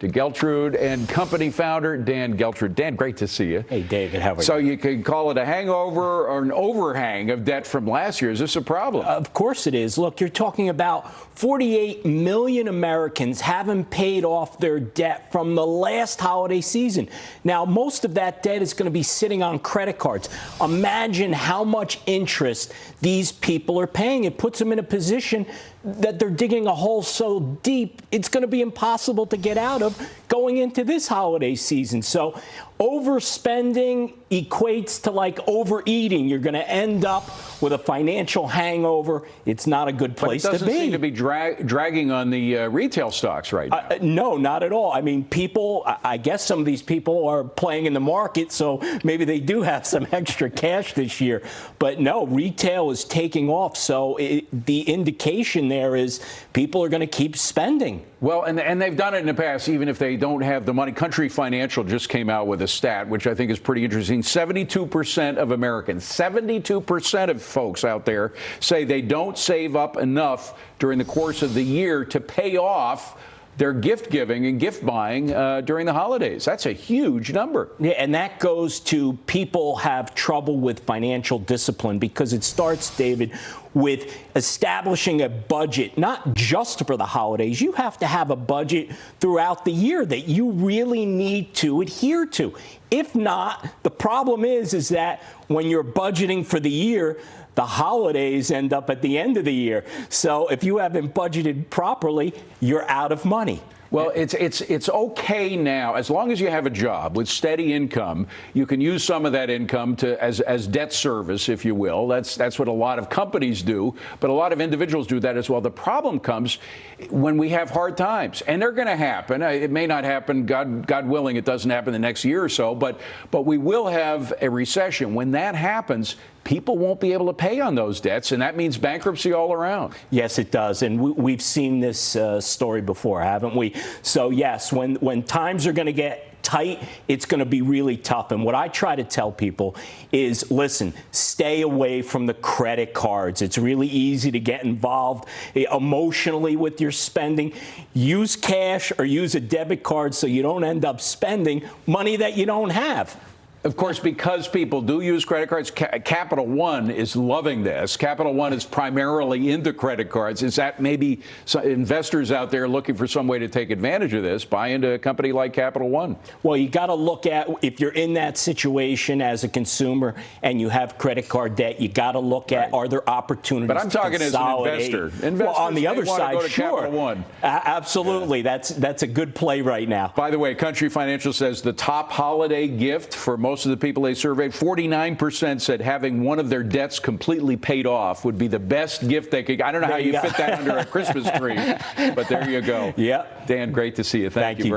to Geltrude and company founder Dan Geltrude. Dan, great to see you. Hey, David, how are you? So you could call it a hangover or an overhang of debt from last year. Is this a problem? Of course it is. Look, you're talking about 48 million Americans haven't paid off their debt from the last holiday season. Now, most of that debt is going to be sitting on credit cards. Imagine how much interest these people are paying. It puts them in a position that they're digging a hole so deep, it's going to be impossible to get out of going into this holiday season. So overspending equates to like overeating. You're going to end up with a financial hangover. It's not a good place to be. But it doesn't seem to be dragging on the retail stocks right now. No, not at all. I mean, people, I guess some of these people are playing in the market, so maybe they do have some extra cash this year. But no, retail is taking off. So the indication there is people are going to keep spending. Well, and they've done it in the past, even if they don't have the money. Country Financial just came out with a stat, which I think is pretty interesting. 72% of Americans, 72% of folks out there say they don't save up enough during the course of the year to pay off their gift giving and gift buying during the holidays. That's a huge number. Yeah, and that goes to people have trouble with financial discipline because it starts, David, with establishing a budget, not just for the holidays. You have to have a budget throughout the year that you really need to adhere to. If not, the problem is that when you're budgeting for the year, the holidays end up at the end of the year. So if you haven't budgeted properly, you're out of money. Well, it's okay now, as long as you have a job with steady income, you can use some of that income to as debt service, if you will. That's what a lot of companies do, but a lot of individuals do that as well. The problem comes when we have hard times, and they're going to happen. It may not happen, God willing, it doesn't happen the next year or so, but we will have a recession. When that happens, people won't be able to pay on those debts, and that means bankruptcy all around. Yes, it does, and we've seen this story before, haven't we? So yes, when times are going to get tight, it's going to be really tough. And what I try to tell people is, listen, stay away from the credit cards. It's really easy to get involved emotionally with your spending. Use cash or use a debit card so you don't end up spending money that you don't have. Of course, because people do use credit cards, Capital One is loving this. Capital One is primarily into credit cards. Is that maybe some investors out there looking for some way to take advantage of this, buy into a company like Capital One? Well, you got to look at, if you're in that situation as a consumer and you have credit card debt, you got to look at, are there opportunities But I'm talking as an investor. Well, on the other side, go to sure. Capital One. Absolutely. Yeah. That's a good play right now. By the way, Country Financial says the top holiday gift for most of the people they surveyed, 49% said having one of their debts completely paid off would be the best gift they could. I don't know how you fit that under a Christmas tree, but there you go. Yeah. Dan, great to see you. Thank you very much.